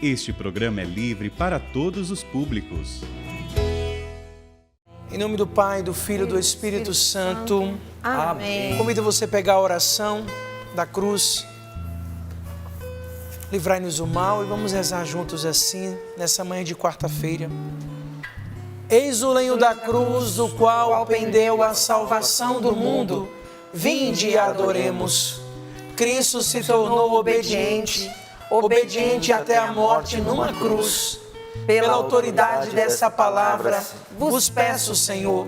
Este programa é livre para todos os públicos. Em nome do Pai, do Filho e do Espírito Santo. Amém. Convido você a pegar a oração da cruz. Livrai-nos do mal e vamos rezar juntos assim, nessa manhã de quarta-feira. Eis o lenho da cruz, do qual pendeu a salvação do mundo. Vinde e adoremos. Cristo se tornou obediente até a morte numa cruz. Pela autoridade dessa palavra, vos peço, Senhor,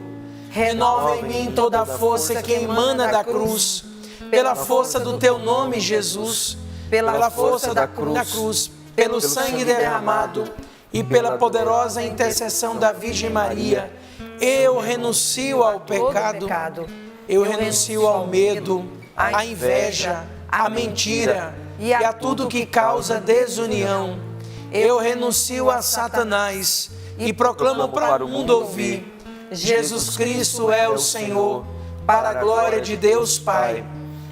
renova em mim toda a força que emana da cruz, pela força do teu nome, Jesus, pela força da cruz, pelo sangue derramado e pela poderosa intercessão da Virgem Maria, eu renuncio ao pecado, eu renuncio ao medo, à inveja, à mentira e a tudo que causa desunião. Eu renuncio a Satanás e proclamo para o mundo ouvir: Jesus Cristo é o Senhor, para a glória de Deus Pai.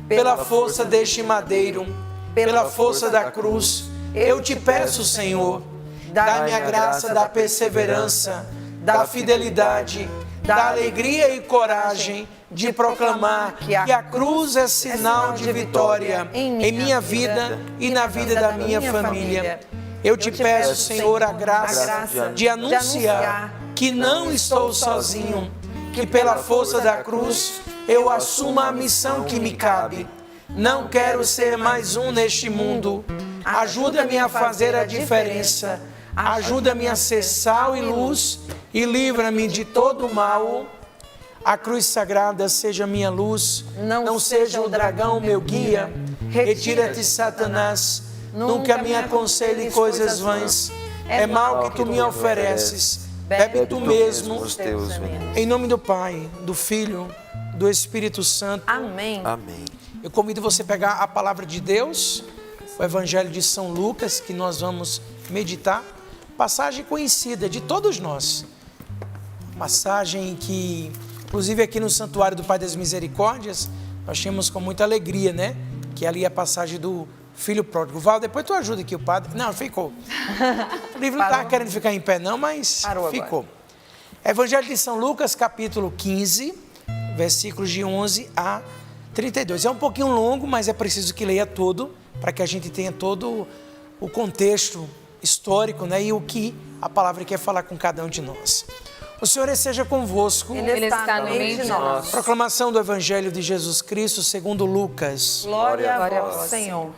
Pela força deste madeiro, pela força da cruz, eu te peço, Senhor, dá-me a graça da perseverança, da fidelidade, da alegria e coragem de proclamar que a cruz é sinal de vitória em minha vida e na vida da minha família. Eu te peço, Senhor, a graça de anunciar que não estou sozinho, que pela força da cruz eu assumo a missão que me cabe. Não quero ser mais um neste mundo. Ajuda-me a fazer a diferença. Ajuda-me a ser sal e luz e livra-me de todo o mal. A cruz sagrada seja minha luz, não seja o dragão meu guia. Retira-te, Satanás, nunca me aconselhe coisas vãs. É mal que tu me ofereces, bebe tu mesmo os teus venenos. Em nome do Pai, do Filho, do Espírito Santo. Amém. Amém. Eu convido você a pegar a palavra de Deus, o Evangelho de São Lucas, que nós vamos meditar. Passagem conhecida de todos nós. Passagem que, inclusive aqui no Santuário do Pai das Misericórdias, nós temos com muita alegria, né? Que ali é a passagem do filho pródigo. Val, depois tu ajuda aqui o padre. Não, ficou. O livro não estava querendo ficar em pé não, mas ficou. Evangelho de São Lucas, capítulo 15, versículos de 11 a 32. É um pouquinho longo, mas é preciso que leia todo, para que a gente tenha todo o contexto histórico, né? E o que a palavra quer falar com cada um de nós. O Senhor esteja convosco. Ele está no meio de nós. Proclamação do Evangelho de Jesus Cristo segundo Lucas. Glória a vós, Senhor.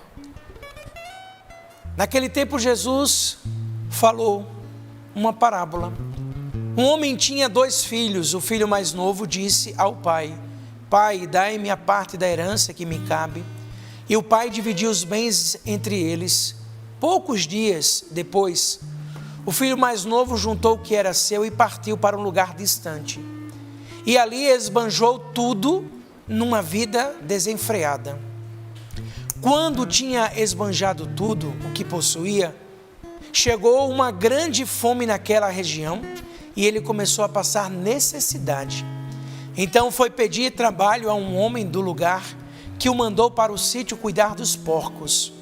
Naquele tempo Jesus falou uma parábola. Um homem tinha 2 filhos. O filho mais novo disse ao pai: Pai, dai-me a parte da herança que me cabe. E o pai dividiu os bens entre eles. Poucos dias depois, o filho mais novo juntou o que era seu e partiu para um lugar distante. E ali esbanjou tudo numa vida desenfreada. Quando tinha esbanjado tudo o que possuía, chegou uma grande fome naquela região e ele começou a passar necessidade. Então foi pedir trabalho a um homem do lugar que o mandou para o sítio cuidar dos porcos.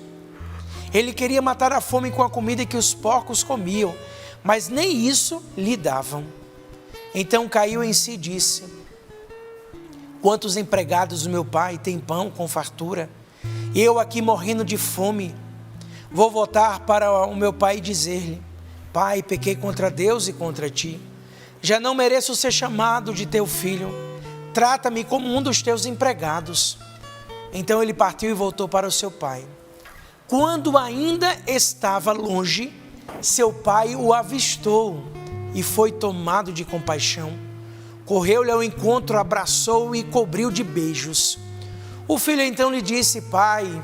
Ele queria matar a fome com a comida que os porcos comiam, mas nem isso lhe davam. Então caiu em si e disse: Quantos empregados do meu pai têm pão com fartura? E eu aqui morrendo de fome. Vou voltar para o meu pai e dizer-lhe: Pai, pequei contra Deus e contra ti. Já não mereço ser chamado de teu filho. Trata-me como um dos teus empregados. Então ele partiu e voltou para o seu pai. Quando ainda estava longe, seu pai o avistou e foi tomado de compaixão. Correu-lhe ao encontro, abraçou-o e cobriu de beijos. O filho então lhe disse: Pai,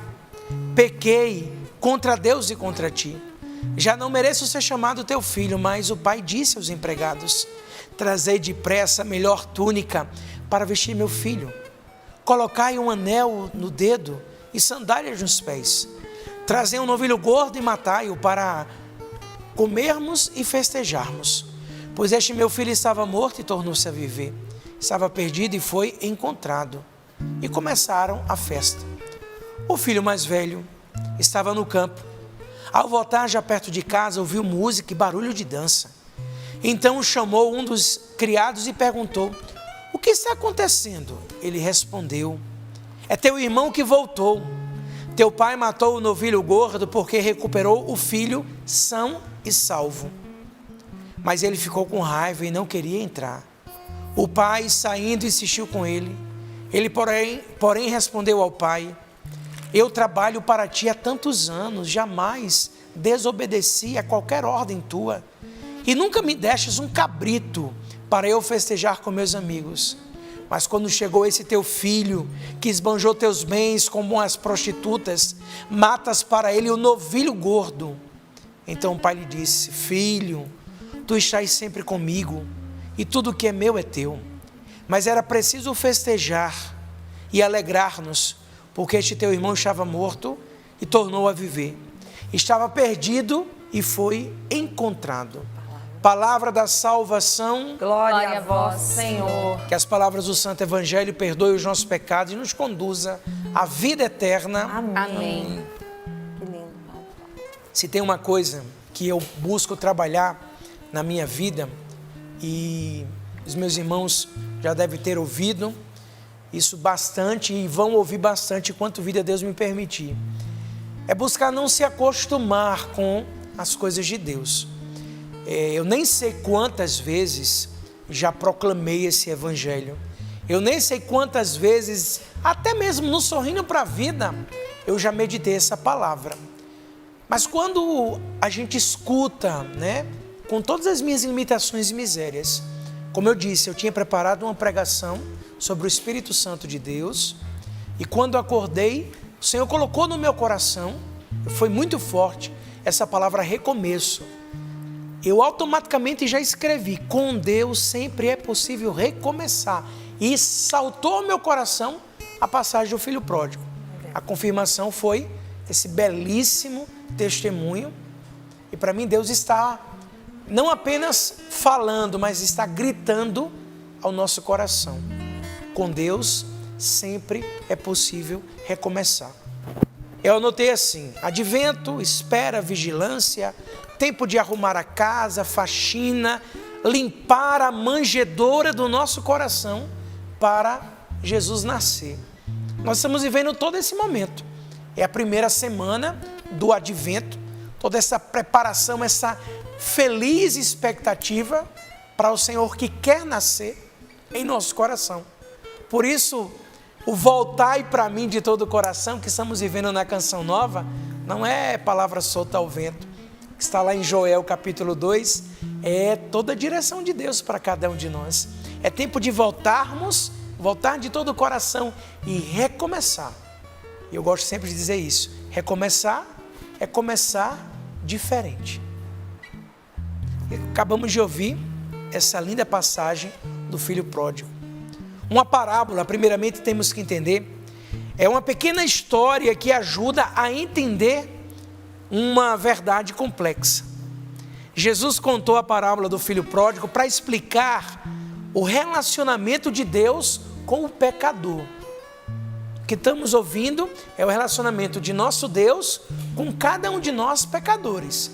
pequei contra Deus e contra ti. Já não mereço ser chamado teu filho. Mas o pai disse aos empregados: Trazei depressa a melhor túnica para vestir meu filho. Colocai um anel no dedo e sandálias nos pés. Trazei um novilho gordo e matai-o para comermos e festejarmos. Pois este meu filho estava morto e tornou-se a viver. Estava perdido e foi encontrado. E começaram a festa. O filho mais velho estava no campo. Ao voltar já perto de casa, ouviu música e barulho de dança. Então chamou um dos criados e perguntou: o que está acontecendo? Ele respondeu: é teu irmão que voltou. Teu pai matou o novilho gordo porque recuperou o filho são e salvo. Mas ele ficou com raiva e não queria entrar. O pai, saindo, insistiu com ele. Ele, porém respondeu ao pai: eu trabalho para ti há tantos anos, jamais desobedeci a qualquer ordem tua, e nunca me destes um cabrito para eu festejar com meus amigos. Mas quando chegou esse teu filho, que esbanjou teus bens como as prostitutas, matas para ele o novilho gordo. Então o pai lhe disse: filho, tu estás sempre comigo, e tudo que é meu é teu. Mas era preciso festejar e alegrar-nos, porque este teu irmão estava morto e tornou a viver. Estava perdido e foi encontrado. Palavra da salvação. Glória a vós, Senhor. Que as palavras do Santo Evangelho perdoem os nossos pecados e nos conduza à vida eterna. Amém. Que lindo. Se tem uma coisa que eu busco trabalhar na minha vida, e os meus irmãos já devem ter ouvido isso bastante e vão ouvir bastante enquanto vida Deus me permitir, é buscar não se acostumar com as coisas de Deus. Eu nem sei quantas vezes já proclamei esse evangelho. Eu nem sei quantas vezes, até mesmo no Sorrindo para a Vida, eu já meditei essa palavra. Mas quando a gente escuta, né, com todas as minhas limitações e misérias, como eu disse, eu tinha preparado uma pregação sobre o Espírito Santo de Deus, e quando acordei, o Senhor colocou no meu coração, foi muito forte, essa palavra recomeço. Eu automaticamente já escrevi: com Deus sempre é possível recomeçar. E saltou ao meu coração a passagem do filho pródigo. A confirmação foi esse belíssimo testemunho. E para mim Deus está não apenas falando, mas está gritando ao nosso coração: com Deus sempre é possível recomeçar. Eu anotei assim: advento, espera, vigilância, tempo de arrumar a casa, faxina, limpar a manjedoura do nosso coração para Jesus nascer. Nós estamos vivendo todo esse momento. É a primeira semana do advento, toda essa preparação, essa feliz expectativa para o Senhor que quer nascer em nosso coração. Por isso, o voltai para mim de todo o coração que estamos vivendo na Canção Nova não é palavra solta ao vento, que está lá em Joel capítulo 2, é toda a direção de Deus para cada um de nós. É tempo de voltar de todo o coração e recomeçar. E eu gosto sempre de dizer isso: recomeçar é começar diferente. Acabamos de ouvir essa linda passagem do filho pródigo. Uma parábola, primeiramente temos que entender, é uma pequena história que ajuda a entender uma verdade complexa. Jesus contou a parábola do filho pródigo para explicar o relacionamento de Deus com o pecador. O que estamos ouvindo é o relacionamento de nosso Deus com cada um de nós pecadores.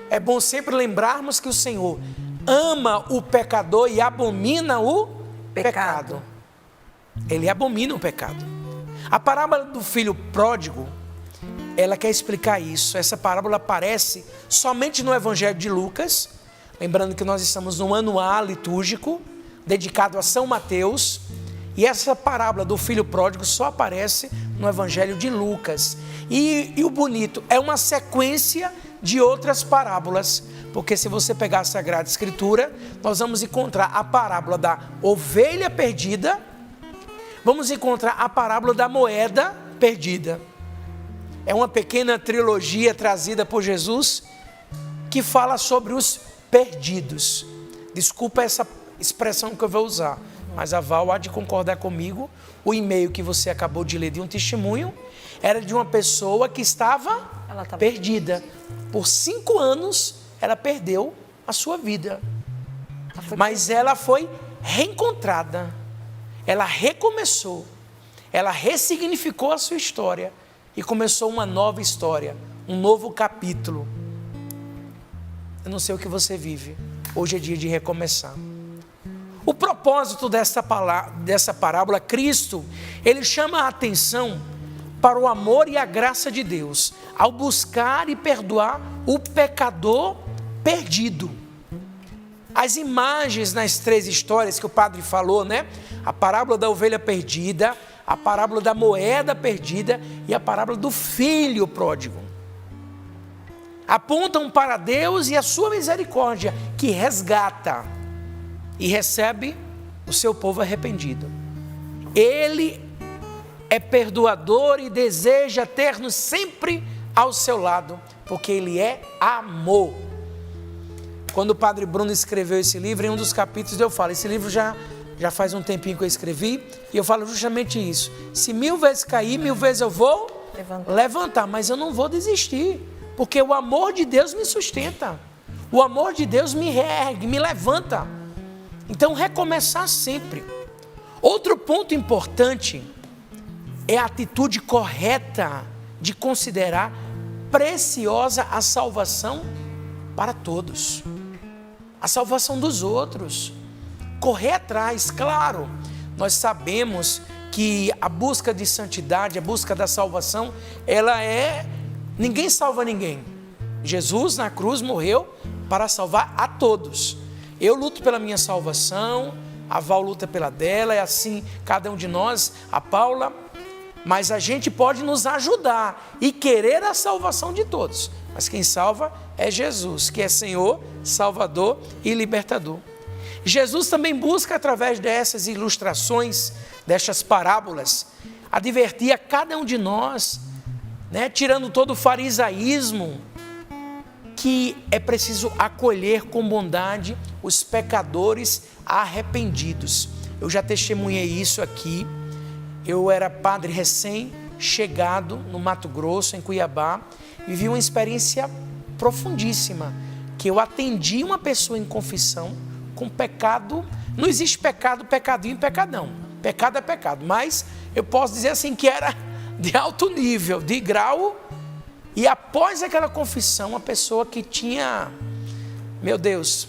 É bom sempre lembrarmos que o Senhor ama o pecador e abomina o pecado. Ele abomina o pecado. A parábola do filho pródigo, ela quer explicar isso. Essa parábola aparece somente no Evangelho de Lucas. Lembrando que nós estamos no ano A litúrgico, dedicado a São Mateus. E essa parábola do filho pródigo só aparece no Evangelho de Lucas. E o bonito, é uma sequência de outras parábolas. Porque se você pegar a Sagrada Escritura, nós vamos encontrar a parábola da ovelha perdida, vamos encontrar a parábola da moeda perdida. É uma pequena trilogia trazida por Jesus que fala sobre os perdidos. Desculpa essa expressão que eu vou usar, mas a Val há de concordar comigo. O e-mail que você acabou de ler de um testemunho era de uma pessoa que estava perdida. Por 5 anos ela perdeu a sua vida, mas ela foi reencontrada. Ela recomeçou, ela ressignificou a sua história e começou uma nova história um novo capítulo. Eu não sei o que você vive. Hoje é dia de recomeçar. O propósito dessa parábola, Cristo, ele chama a atenção para o amor e a graça de Deus, ao buscar e perdoar o pecador perdido. As imagens nas 3 histórias que o padre falou, né? A parábola da ovelha perdida, a parábola da moeda perdida e a parábola do filho pródigo, apontam para Deus e a sua misericórdia, que resgata e recebe o seu povo arrependido. Ele é perdoador e deseja ter-nos sempre ao seu lado, porque Ele é amor. Quando o padre Bruno escreveu esse livro, em um dos capítulos eu falo, esse livro já faz um tempinho que eu escrevi, e eu falo justamente isso: se 1000 vezes cair, 1000 vezes eu vou levantar, mas eu não vou desistir, porque o amor de Deus me sustenta, o amor de Deus me reergue, me levanta. Então, recomeçar sempre. Outro ponto importante é a atitude correta de considerar preciosa a salvação para todos, a salvação dos outros. Correr atrás, claro, nós sabemos que a busca de santidade, a busca da salvação, ninguém salva ninguém. Jesus na cruz morreu para salvar a todos. Eu luto pela minha salvação, a Val luta pela dela, é assim cada um de nós, a Paula, mas a gente pode nos ajudar e querer a salvação de todos, mas quem salva é Jesus, que é Senhor, Salvador e Libertador. Jesus também busca, através dessas ilustrações, destas parábolas, advertir a cada um de nós, né, tirando todo o farisaísmo, que é preciso acolher com bondade os pecadores arrependidos. Eu já testemunhei isso aqui. Eu era padre recém-chegado no Mato Grosso, em Cuiabá, e vivi uma experiência profundíssima, que eu atendi uma pessoa em confissão com pecado. Não existe pecado, pecadinho e pecadão. Pecado é pecado, mas eu posso dizer assim que era de alto nível, de grau. E após aquela confissão, a pessoa que tinha, meu Deus,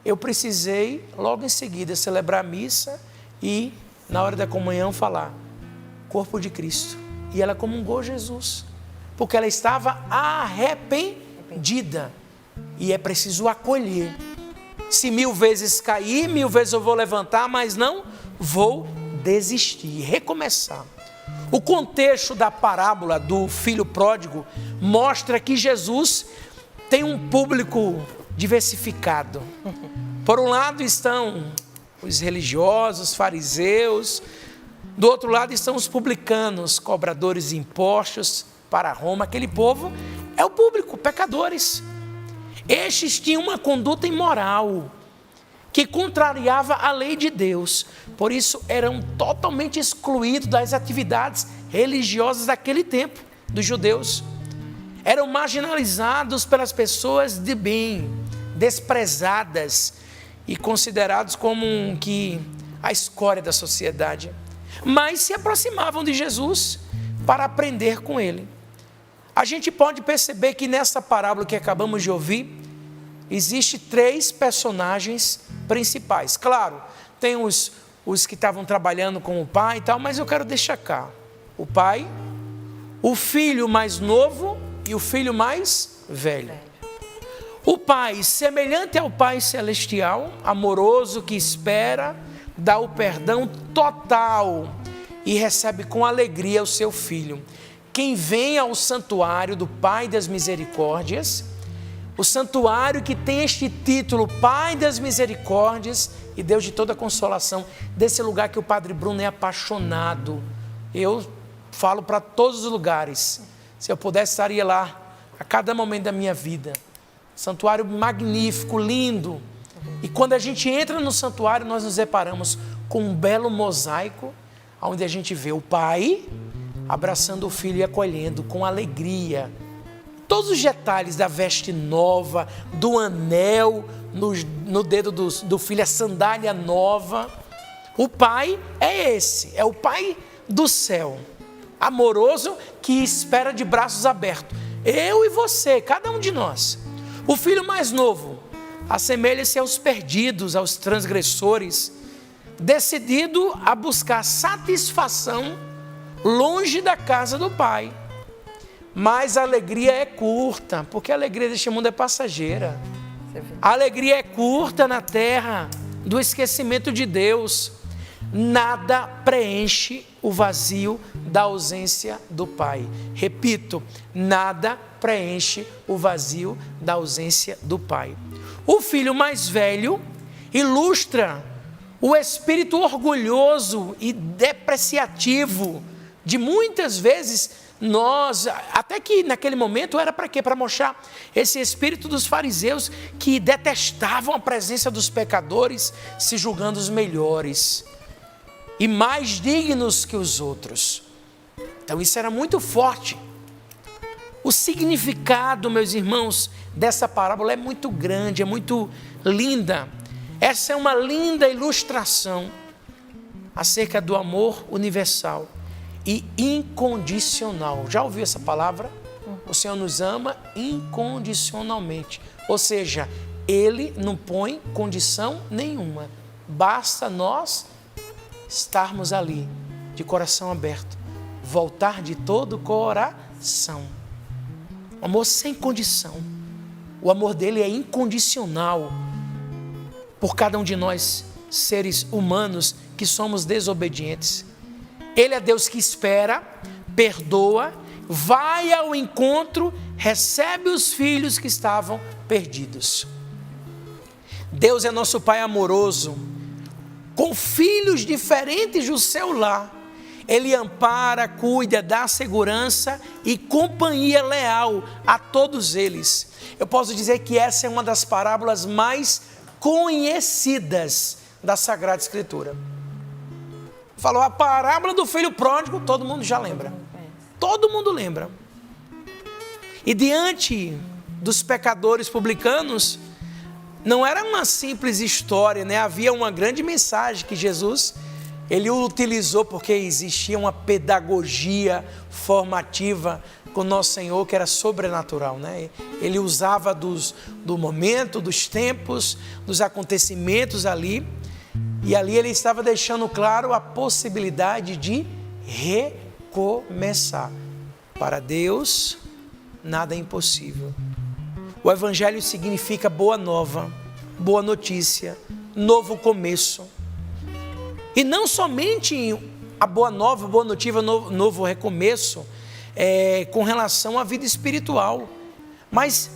eu precisei logo em seguida celebrar a missa e na hora da comunhão falar, corpo de Cristo. E ela comungou Jesus, porque ela estava arrependida. E é preciso acolher. Se 1000 vezes cair, 1000 vezes eu vou levantar, mas não vou desistir, recomeçar. O contexto da parábola do filho pródigo mostra que Jesus tem um público diversificado. Por um lado estão os religiosos, fariseus. Do outro lado estão os publicanos, cobradores de impostos para Roma. Aquele povo é o público, pecadores. Estes tinham uma conduta imoral que contrariava a lei de Deus. Por isso eram totalmente excluídos das atividades religiosas daquele tempo, dos judeus. Eram marginalizados pelas pessoas de bem, desprezadas e considerados como a escória da sociedade. Mas se aproximavam de Jesus para aprender com ele. A gente pode perceber que nessa parábola que acabamos de ouvir, existe 3 personagens principais. Claro, tem os que estavam trabalhando com o pai e tal, mas eu quero deixar cá. O pai, o filho mais novo e o filho mais velho. O pai, semelhante ao Pai Celestial, amoroso, que espera, dá o perdão total e recebe com alegria o seu filho. Quem vem ao santuário do Pai das Misericórdias, o santuário que tem este título, Pai das Misericórdias e Deus de toda consolação, desse lugar que o Padre Bruno é apaixonado. Eu falo para todos os lugares, se eu pudesse estaria lá a cada momento da minha vida. Santuário magnífico, lindo. E quando a gente entra no santuário, nós nos deparamos com um belo mosaico, onde a gente vê o Pai abraçando o Filho e acolhendo com alegria. Todos os detalhes da veste nova, do anel no dedo do filho, a sandália nova. O Pai é esse, é o Pai do céu, amoroso, que espera de braços abertos. Eu e você, cada um de nós. O filho mais novo assemelha-se aos perdidos, aos transgressores, decidido a buscar satisfação longe da casa do pai. Mas a alegria é curta, porque a alegria deste mundo é passageira. A alegria é curta na terra do esquecimento de Deus. Nada preenche o vazio da ausência do pai. Repito, nada preenche o vazio da ausência do pai. O filho mais velho ilustra o espírito orgulhoso e depreciativo de muitas vezes nós, até que naquele momento era para quê? Para mostrar esse espírito dos fariseus que detestavam a presença dos pecadores, se julgando os melhores e mais dignos que os outros. Então isso era muito forte. O significado, meus irmãos, dessa parábola é muito grande, é muito linda. Essa é uma linda ilustração acerca do amor universal e incondicional. Já ouviu essa palavra? O Senhor nos ama incondicionalmente. Ou seja, Ele não põe condição nenhuma. Basta nós estarmos ali, de coração aberto. Voltar de todo o coração. Amor sem condição. O amor dele é incondicional por cada um de nós, seres humanos que somos desobedientes. Ele é Deus que espera, perdoa, vai ao encontro, recebe os filhos que estavam perdidos. Deus é nosso Pai amoroso, com filhos diferentes do seu lar. Ele ampara, cuida, dá segurança e companhia leal a todos eles. Eu posso dizer que essa é uma das parábolas mais conhecidas da Sagrada Escritura. Falou a parábola do filho pródigo, todo mundo já lembra. Todo mundo lembra. E diante dos pecadores publicanos, não era uma simples história, né? Havia uma grande mensagem que Jesus, ele utilizou porque existia uma pedagogia formativa com nosso Senhor que era sobrenatural, né? Ele usava do momento, dos tempos, dos acontecimentos ali. E ali ele estava deixando claro a possibilidade de recomeçar. Para Deus, nada é impossível. O Evangelho significa boa nova, boa notícia, novo começo. E não somente a boa nova, boa notícia, novo recomeço com relação à vida espiritual, mas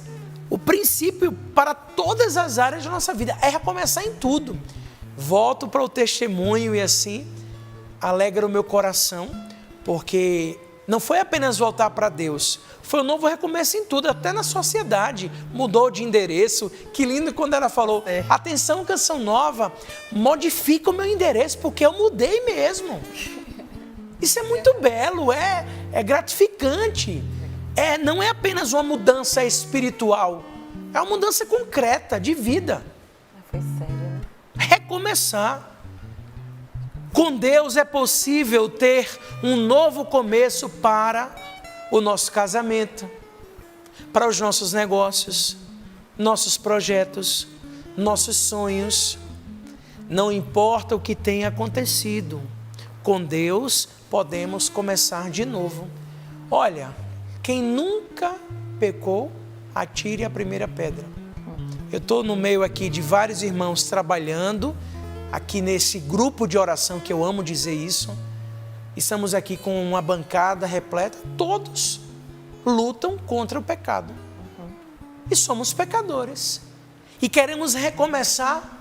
o princípio para todas as áreas da nossa vida é recomeçar em tudo. Volto para o testemunho e assim alegra o meu coração, porque não foi apenas voltar para Deus, foi um novo recomeço em tudo, até na sociedade, mudou de endereço. Que lindo quando ela falou, atenção, canção nova, modifica o meu endereço, porque eu mudei mesmo. Isso é muito belo, é gratificante, não é apenas uma mudança espiritual, é uma mudança concreta, de vida. Foi sério, né? Recomeçar. Com Deus é possível ter um novo começo para o nosso casamento, para os nossos negócios, nossos projetos, nossos sonhos. Não importa o que tenha acontecido, com Deus podemos começar de novo. Olha, quem nunca pecou, atire a primeira pedra. Eu estou no meio aqui de vários irmãos trabalhando, aqui nesse grupo de oração, que eu amo dizer isso. Estamos aqui com uma bancada repleta, todos lutam contra o pecado. E somos pecadores. E queremos recomeçar.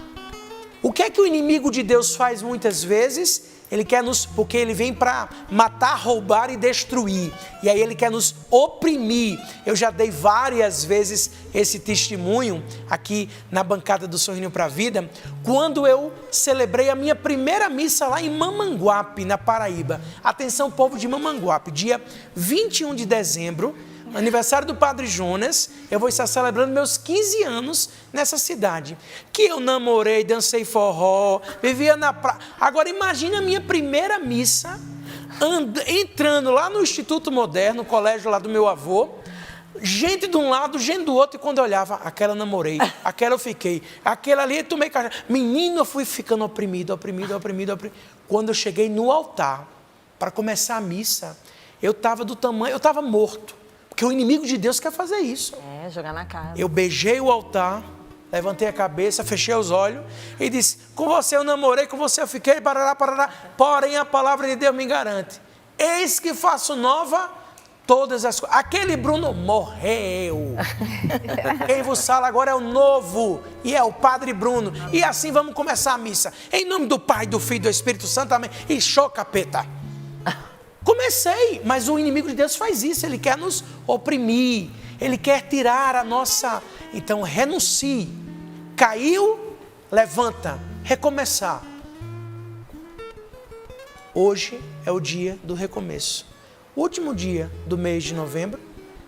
O que é que o inimigo de Deus faz muitas vezes? Ele quer porque ele vem para matar, roubar e destruir. E aí ele quer nos oprimir. Eu já dei várias vezes esse testemunho aqui na bancada do Sorrindo para a Vida, quando eu celebrei a minha primeira missa lá em Mamanguape, na Paraíba. Atenção, povo de Mamanguape, dia 21 de dezembro, aniversário do Padre Jonas, eu vou estar celebrando meus 15 anos nessa cidade. Que eu namorei, dancei forró, vivia na praia. Agora imagina a minha primeira missa, entrando lá no Instituto Moderno, colégio lá do meu avô, gente de um lado, gente do outro, e quando eu olhava, aquela eu namorei, aquela eu fiquei, aquela ali eu tomei cachaça. Menino, eu fui ficando oprimido. Quando eu cheguei no altar, para começar a missa, eu estava morto, porque o inimigo de Deus quer fazer isso. Jogar na cara. Eu beijei o altar, levantei a cabeça, fechei os olhos e disse, com você eu namorei, com você eu fiquei, parará, porém a palavra de Deus me garante. Eis que faço nova todas as coisas. Aquele Bruno morreu. Quem vos fala agora é o novo, e é o Padre Bruno. E assim vamos começar a missa. Em nome do Pai, do Filho e do Espírito Santo, amém. E show, capeta. Comecei, mas o inimigo de Deus faz isso, ele quer nos oprimir, ele quer tirar a nossa... Então renuncie, caiu, levanta, recomeçar. Hoje é o dia do recomeço, último dia do mês de novembro,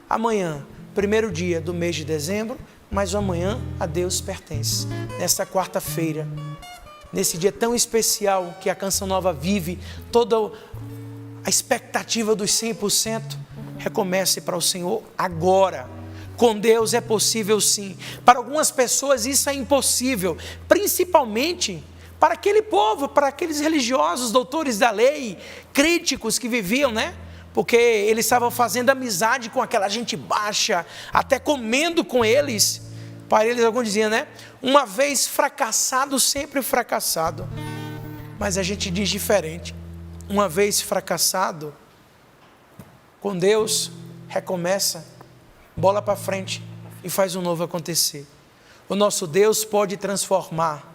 amanhã, primeiro dia do mês de dezembro, mas o amanhã a Deus pertence. Nesta quarta-feira, nesse dia tão especial que a Canção Nova vive, toda a expectativa dos 100%, recomece para o Senhor agora. Com Deus é possível sim. Para algumas pessoas isso é impossível, principalmente para aquele povo, para aqueles religiosos, doutores da lei, críticos que viviam, né? Porque eles estavam fazendo amizade com aquela gente baixa, até comendo com eles. Para eles, alguns diziam, né? Uma vez fracassado, sempre fracassado. Mas a gente diz diferente. Uma vez fracassado, com Deus, recomeça, bola para frente e faz um novo acontecer. O nosso Deus pode transformar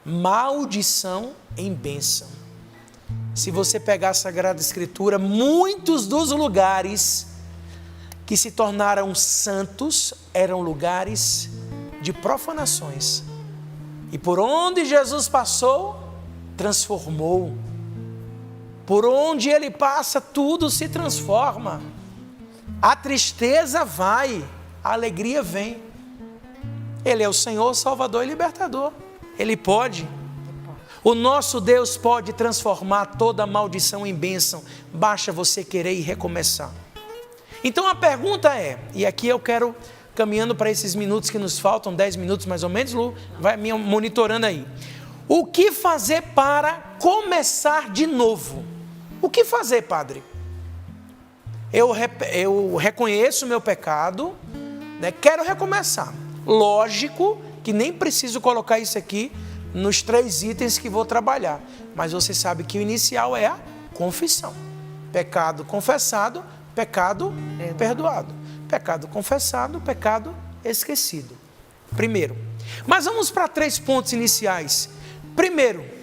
maldição em bênção. Se você pegar a Sagrada Escritura, muitos dos lugares que se tornaram santos eram lugares de profanações. E por onde Jesus passou, transformou. Por onde ele passa, tudo se transforma. A tristeza vai, a alegria vem. Ele é o Senhor, Salvador e Libertador. Ele pode. O nosso Deus pode transformar toda maldição em bênção. Basta você querer e recomeçar. Então a pergunta é, e aqui eu quero, caminhando para esses minutos que nos faltam, 10 minutos mais ou menos, Lu, vai me monitorando aí. O que fazer para começar de novo? O que fazer, Padre? Eu reconheço o meu pecado, né? Quero recomeçar. Lógico que nem preciso colocar isso aqui nos 3 itens que vou trabalhar. Mas você sabe que o inicial é a confissão. Pecado confessado, pecado perdoado. Pecado confessado, pecado esquecido. Primeiro. Mas vamos para 3 pontos iniciais. Primeiro,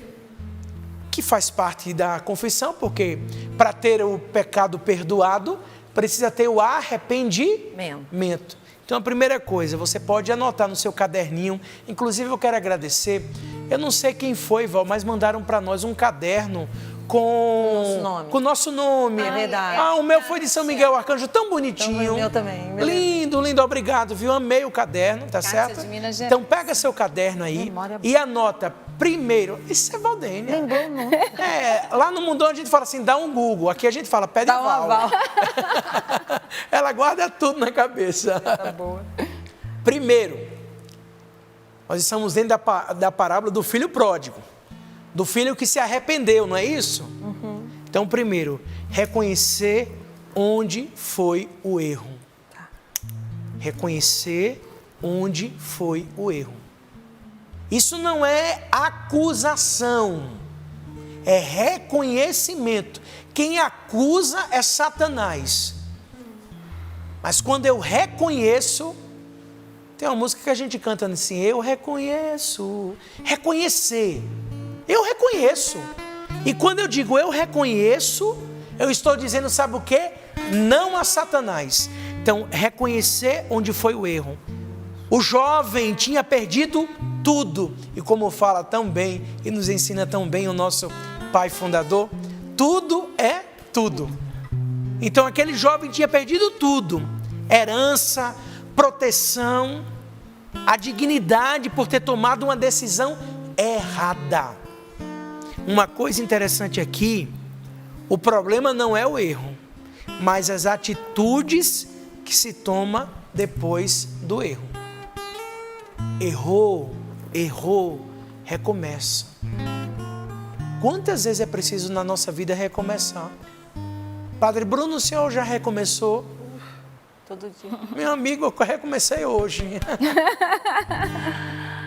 que faz parte da confissão, porque para ter o pecado perdoado, precisa ter o arrependimento. Então a primeira coisa, você pode anotar no seu caderninho, inclusive eu quero agradecer, eu não sei quem foi, Val, mas mandaram para nós um caderno com o nosso nome. É verdade. O meu foi de São Miguel Arcanjo, tão bonitinho. Então, o meu também. Lindo, obrigado, viu? Amei o caderno, tá certo? Então pega seu caderno aí e anota primeiro. Isso é Valdênia. Lembrou, não? Lá no Mundão a gente fala assim, dá um Google. Aqui a gente fala, pede Val. Ela guarda tudo na cabeça. Tá boa. Primeiro, nós estamos dentro da parábola do filho pródigo. Do filho que se arrependeu, não é isso? Uhum. Então, primeiro, reconhecer onde foi o erro. Reconhecer onde foi o erro. Isso não é acusação, é reconhecimento. Quem acusa é Satanás. Mas quando eu reconheço, tem uma música que a gente canta assim, eu reconheço, reconhecer. Eu reconheço. E quando eu digo eu reconheço, eu estou dizendo, sabe o quê? Não a Satanás. Então, reconhecer onde foi o erro. O jovem tinha perdido tudo. E como fala tão bem e nos ensina tão bem o nosso pai fundador, tudo é tudo. Então, aquele jovem tinha perdido tudo. Herança, proteção, a dignidade por ter tomado uma decisão errada. Uma coisa interessante aqui, o problema não é o erro, mas as atitudes que se toma depois do erro. Errou, recomeça. Quantas vezes é preciso na nossa vida recomeçar? Padre Bruno, o senhor já recomeçou? Todo dia. Meu amigo, eu recomecei hoje.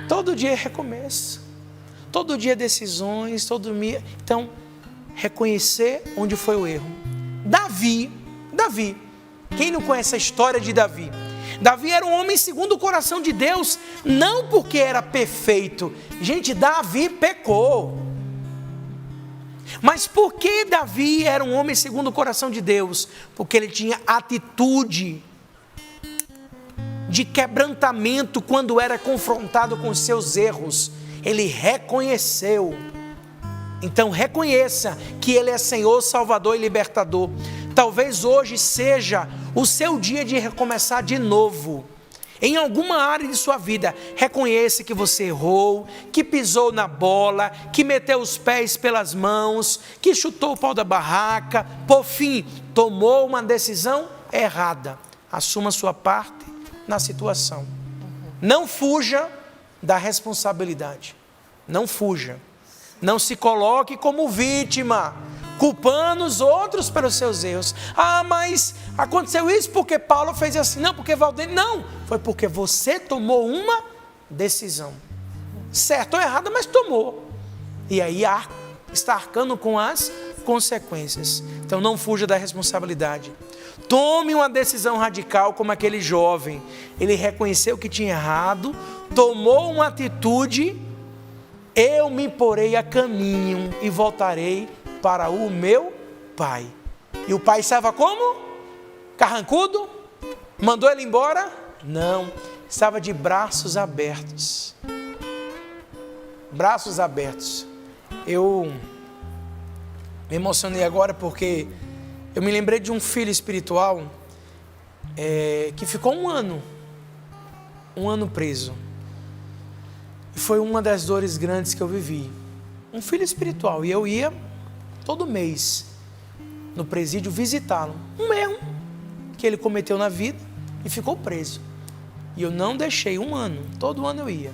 Todo dia é recomeço. Todo dia decisões, todo dia. Então, reconhecer onde foi o erro. Davi. Quem não conhece a história de Davi? Davi era um homem segundo o coração de Deus, não porque era perfeito. Gente, Davi pecou. Mas por que Davi era um homem segundo o coração de Deus? Porque ele tinha atitude de quebrantamento quando era confrontado com os seus erros. Ele reconheceu. Então reconheça que Ele é Senhor, Salvador e Libertador. Talvez hoje seja o seu dia de recomeçar de novo. Em alguma área de sua vida, reconheça que você errou, que pisou na bola, que meteu os pés pelas mãos, que chutou o pau da barraca, por fim, tomou uma decisão errada. Assuma sua parte na situação. Não fuja da responsabilidade. Não fuja. Não se coloque como vítima, culpando os outros pelos seus erros. Ah, mas aconteceu isso porque Paulo fez assim. Não, porque Valdênio. Não, foi porque você tomou uma decisão. Certo ou errada, mas tomou. E aí está arcando com as consequências. Então não fuja da responsabilidade. Tome uma decisão radical como aquele jovem. Ele reconheceu que tinha errado, tomou uma atitude. Eu me porei a caminho e voltarei para o meu pai. E o pai estava como? Carrancudo? Mandou ele embora? Não, estava de braços abertos. Braços abertos. Eu me emocionei agora porque eu me lembrei de um filho espiritual que ficou um ano preso. E foi uma das dores grandes que eu vivi. Um filho espiritual. E eu ia todo mês no presídio visitá-lo. Um erro que ele cometeu na vida e ficou preso. E eu não deixei um ano. Todo ano eu ia.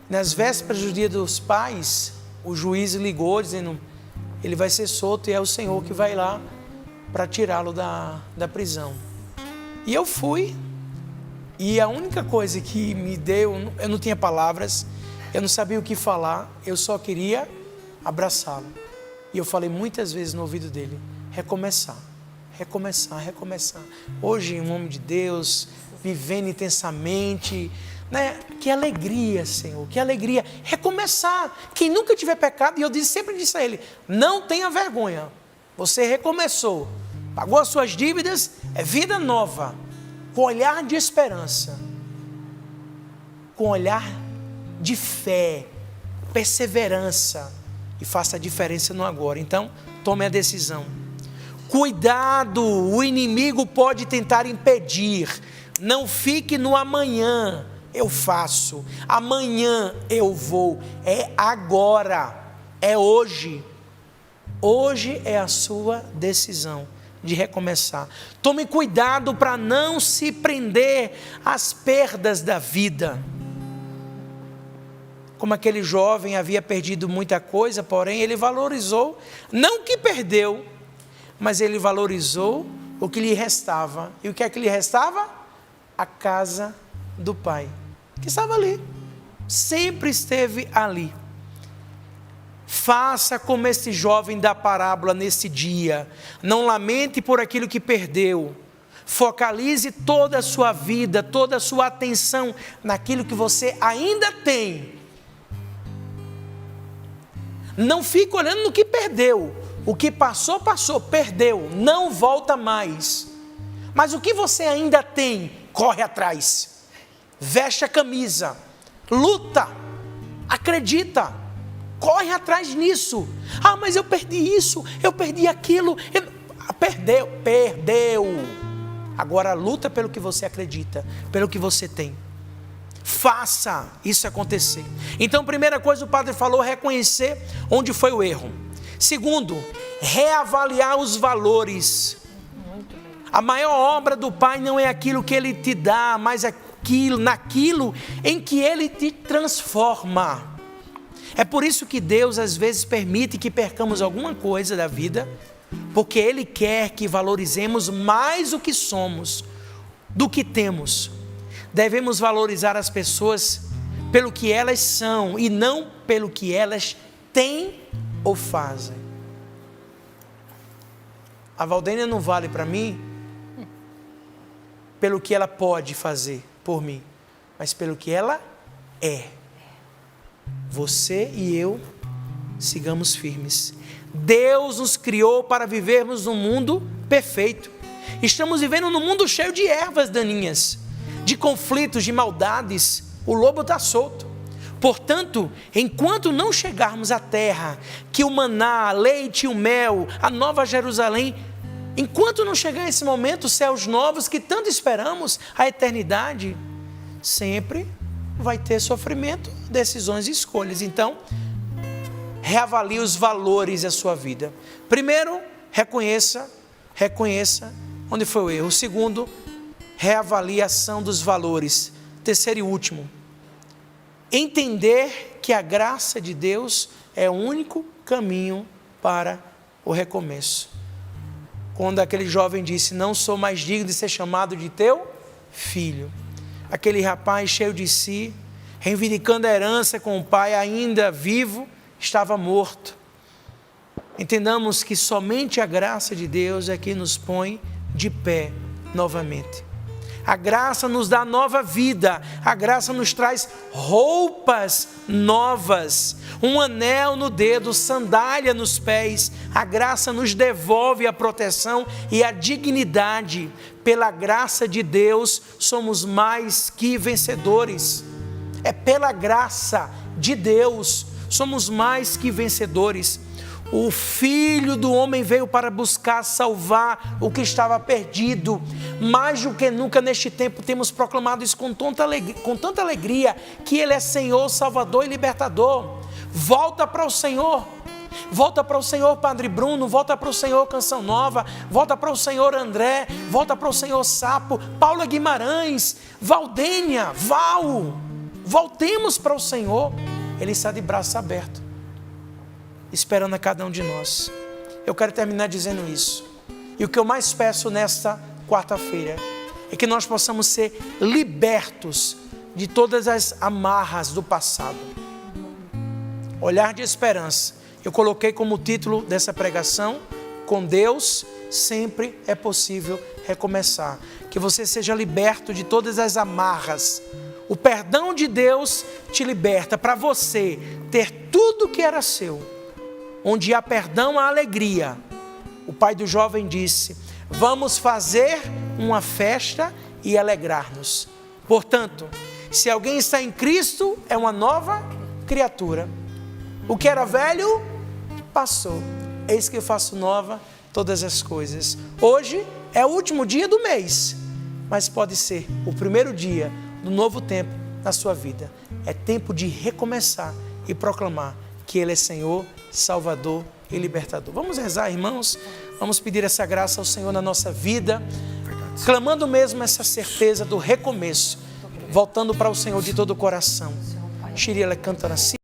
Nas vésperas do Dia dos Pais, o juiz ligou dizendo: ele vai ser solto e é o Senhor que vai lá para tirá-lo da prisão. E eu fui. E a única coisa que me deu, eu não tinha palavras, eu não sabia o que falar, eu só queria abraçá-lo. E eu falei muitas vezes no ouvido dele: recomeçar, recomeçar, recomeçar. Hoje, um homem de Deus, vivendo intensamente, né? Que alegria, Senhor, que alegria. Recomeçar. Quem nunca tiver pecado, e eu sempre disse a ele: não tenha vergonha, você recomeçou, pagou as suas dívidas, é vida nova, com olhar de esperança, com olhar de fé, perseverança, e faça a diferença no agora. Então, tome a decisão. Cuidado, o inimigo pode tentar impedir. Não fique no amanhã eu faço, amanhã eu vou. É agora, é hoje. Hoje é a sua decisão de recomeçar. Tome cuidado para não se prender às perdas da vida. Como aquele jovem havia perdido muita coisa, porém ele valorizou, não o que perdeu, mas ele valorizou o que lhe restava. E o que é que lhe restava? A casa do pai, que estava ali, sempre esteve ali. Faça como esse jovem da parábola nesse dia. Não lamente por aquilo que perdeu. Focalize toda a sua vida, toda a sua atenção naquilo que você ainda tem. Não fique olhando no que perdeu. O que passou, passou, perdeu, não volta mais. Mas o que você ainda tem, corre atrás. Veste a camisa, luta, acredita. Corre atrás nisso. Ah, mas eu perdi isso, eu perdi aquilo. Perdeu. Agora luta pelo que você acredita, pelo que você tem. Faça isso acontecer. Então, primeira coisa, o padre falou, reconhecer onde foi o erro. Segundo, reavaliar os valores. A maior obra do Pai não é aquilo que Ele te dá, mas naquilo em que Ele te transforma. É por isso que Deus às vezes permite que percamos alguma coisa da vida, porque Ele quer que valorizemos mais o que somos do que temos. Devemos valorizar as pessoas pelo que elas são e não pelo que elas têm ou fazem. A Valdênia não vale para mim pelo que ela pode fazer por mim, mas pelo que ela é. Você e eu sigamos firmes. Deus nos criou para vivermos num mundo perfeito. Estamos vivendo num mundo cheio de ervas daninhas, de conflitos, de maldades. O lobo está solto. Portanto, enquanto não chegarmos à terra, que o maná, leite e o mel, a nova Jerusalém, enquanto não chegar esse momento, os céus novos que tanto esperamos, a eternidade, sempre vai ter sofrimento, decisões e escolhas. Então, reavalie os valores da sua vida. Primeiro, reconheça onde foi o erro. Segundo, reavalie a ação dos valores. Terceiro e último, entender que a graça de Deus é o único caminho para o recomeço. Quando aquele jovem disse, não sou mais digno de ser chamado de teu filho. Aquele rapaz cheio de si, reivindicando a herança com o pai ainda vivo, estava morto. Entendamos que somente a graça de Deus é que nos põe de pé novamente. A graça nos dá nova vida, a graça nos traz roupas novas, um anel no dedo, sandália nos pés. A graça nos devolve a proteção e a dignidade. Pela graça de Deus somos mais que vencedores. É pela graça de Deus somos mais que vencedores. O Filho do Homem veio para buscar salvar o que estava perdido. Mais do que nunca neste tempo temos proclamado isso com tanta alegria, que Ele é Senhor, Salvador e Libertador. Volta para o Senhor. Volta para o Senhor, Padre Bruno. Volta para o Senhor, Canção Nova. Volta para o Senhor, André. Volta para o Senhor, Sapo. Paula Guimarães. Valdênia. Val. Voltemos para o Senhor. Ele está de braço aberto, esperando a cada um de nós. Eu quero terminar dizendo isso. E o que eu mais peço nesta quarta-feira é que nós possamos ser libertos de todas as amarras do passado. Olhar de esperança. Eu coloquei como título dessa pregação, com Deus sempre é possível recomeçar. Que você seja liberto de todas as amarras. O perdão de Deus te liberta para você ter tudo que era seu. Onde há perdão, há alegria. O pai do jovem disse, vamos fazer uma festa e alegrar-nos. Portanto, se alguém está em Cristo, é uma nova criatura. O que era velho, passou. Eis que eu faço nova todas as coisas. Hoje é o último dia do mês, mas pode ser o primeiro dia do novo tempo na sua vida. É tempo de recomeçar e proclamar que Ele é Senhor, Salvador e Libertador. Vamos rezar, irmãos? Vamos pedir essa graça ao Senhor na nossa vida, clamando mesmo essa certeza do recomeço, voltando para o Senhor de todo o coração. Shiriela canta assim.